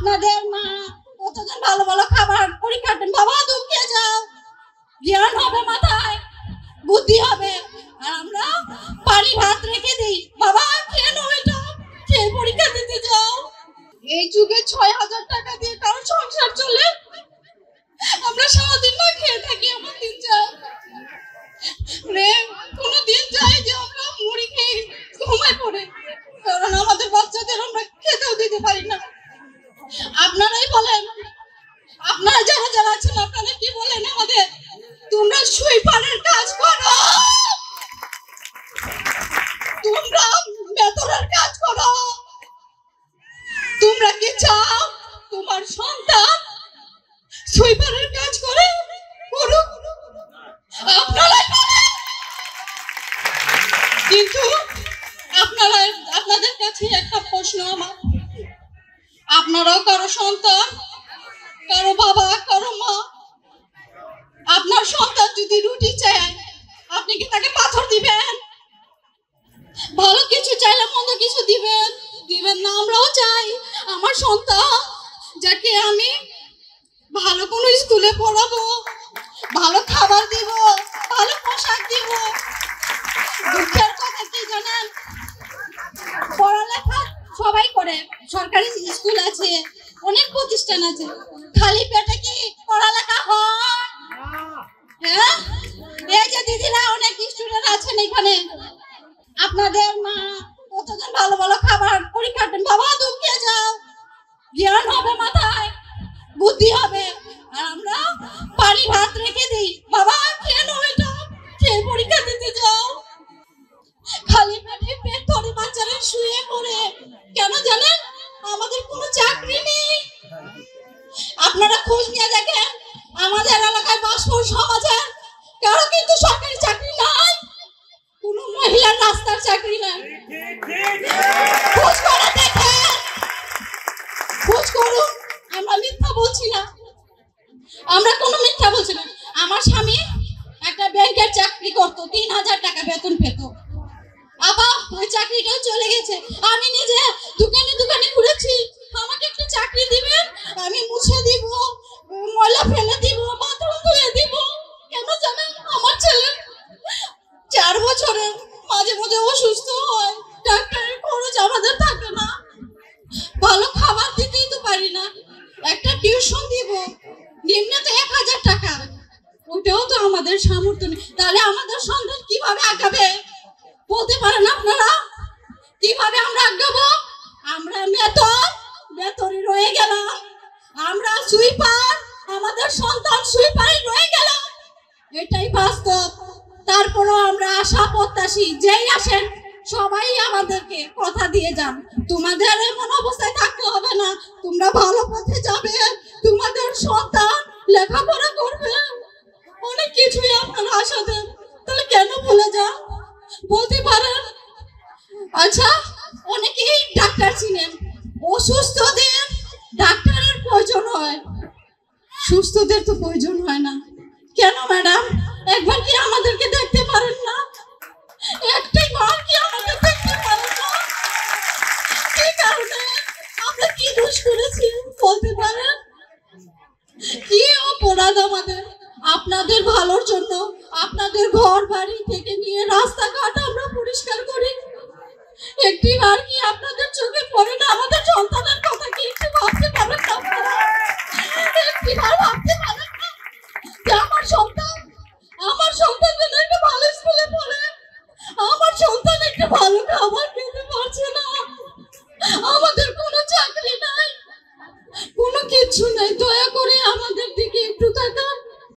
আপনাদের মা কতজন ভালো ভালো খাবার পরীক্ষাটা বাবা দুঃখে যাও, জ্ঞান হবে, মাথায় বুদ্ধি হবে। আর আমরা পানি ভাত রেখে দিই, বাবা কেন এটা খেয়ে পরীক্ষা দিতে যাও। এই যুগে ৬,০০০ টাকা দিয়ে কারো সংসার চলে, আমরা সারাদিন না খেয়ে থাকি। আমার দিন যায় কোনো দিন যায় যে আমরা মুড়ি খেয়ে ঘুমায় পড়ে, কারণ আমাদের বাচ্চাদের আমরা খেতেও দিতে পারি না। আপনারাই বলেন, আপনারা যারা যারা আছেন আপনারা কি বলেন আমাদের? তোমরা সুইপারের কাজ করো, তোমরা বেতনের কাজ করো। তোমরা কি চাও তোমার সন্তান সুইপারের কাজ করে করুক? আপনারাই বলেন। কিন্তু আপনাদের কাছে একটা প্রশ্ন আমার, আপনারাও কারো সন্তান, কারো বাবা, কারো মা, আপনার সন্তান যদি রুটি চায় আপনি কি তাকে পাথর দিবেন? ভালো কিছু চাইলে মন্দ কিছু দিবেন না? আমরাও চাই আমার সন্তান যাকে আমি ভালো কোনো স্কুলে পড়াবো, ভালো খাবার দিব, ভালো পোশাক দিব। দুঃখের কথা কি জানেন, পড়ালেখা সবাই করে, সরকারি স্কুল আছে, অনেক প্রতিষ্ঠান আছে, খালি পেটে কি পড়ালেখা হয়? হ্যাঁ, এই যে দিদিরা অনেক স্টুডেন্ট আছেন এখানে, আপনাদের মা কতজন ভালো ভালো খাবার পরীক্ষাটা বাবা দুঃখে যাও, জ্ঞান হবে, মাথায় বুদ্ধি হবে। আর আমরা পানি ভাত রেখে দিই, বাবা কেন এটা খেয়ে পরীক্ষা দিতে যাও। খালি পেটে পেট ধরে বাচ্চারা শুয়ে পড়ে, কেন জানেন? আমাদের কোনো চাকরি নেই। আপনারা খোঁজ নিয়ে দেখেন, আমাদের এলাকায় বাসপুর সমাজে কারো কিন্তু সরকারি চাকরি নাই, কোনো মহিলার রাস্তার চাকরি নাই। খোঁজ করে দেখেন, খোঁজ করুন। আমরা মিথ্যা বলছি না, আমরা কোনো মিথ্যা বলছি না। আমার স্বামী একটা ব্যাংকের চাকরি করতো, ৩,০০০ টাকা বেতন পেত। আবার ওই চাকরিটাও চলে গেছে। আমি নিজে দোকানে দোকানে ঘুরেছি, আমাকে একটু চাকরি দিবেন, আমি মুছে দিব, ময়লা ফেলে দিব, বাথরুম ধুয়ে দিব। কেন জানেন? আমার ছেলে 4 বছরের মাঝে মাঝে অসুস্থ হয়, ডাক্তারের খরচ আমাদের থাকে না, ভালো খাবার দিতেই তো পারি না, একটা টিউশন দিব নিম্নত ১,০০০ টাকা, ওটাও তো আমাদের সামর্থ্য নেই। তাহলে আমাদের সন্তান কিভাবে আগাবে বলতে পারেন আপনারা? কিভাবে আমরা আগাবো? আমরা বেতনে রয়ে গেলাম, আমরা সুইপার, আমাদের সন্তান সুইপারই রয়ে গেল, এটাই বাস্তব। তারপরও আমরা আশা প্রত্যাশী, যেই আসেন সবাই আমাদেরকে কথা দিয়ে যান, তোমাদের এমন অবস্থায় থাকতে হবে না, তোমরা ভালো পথে যাবে, তোমাদের সন্তান লেখাপড়া করবে, অনেক কিছুই আপনারা আশা দেন। তাহলে কেন ভুলে যান বলতে পারেন? আচ্ছা, অনেকেই ডাক্তার ছিলেন, অসুস্থদের ডাক্তারের প্রয়োজন হয়, সুস্থদের তো প্রয়োজন হয় না। কেন ম্যাডাম? একবার কি আমাদেরকে দেখতে পারেন না? একটাই বার কি আমাদের দেখতে পারেন না? কি কারণে? আমরা কি দোষ করেছি বলতে পারেন? কি অপরাধ আমাদের? আপনাদের ভালোর জন্য আপনাদের ঘর বাড়ি থেকে নিয়ে রাস্তাঘাট আমরা পরিষ্কার করি, একটি বার কি আপনাদের চোখে পড়ে না আমাদের সন্তানের কথা? কি একটু ভাবতে পারেন না আপনারা? একটি বার ভাবতে পারেন না যে আমার সন্তান যেন একটা ভালো স্কুলে পড়ে, আমার সন্তান একটা ভালো খাবার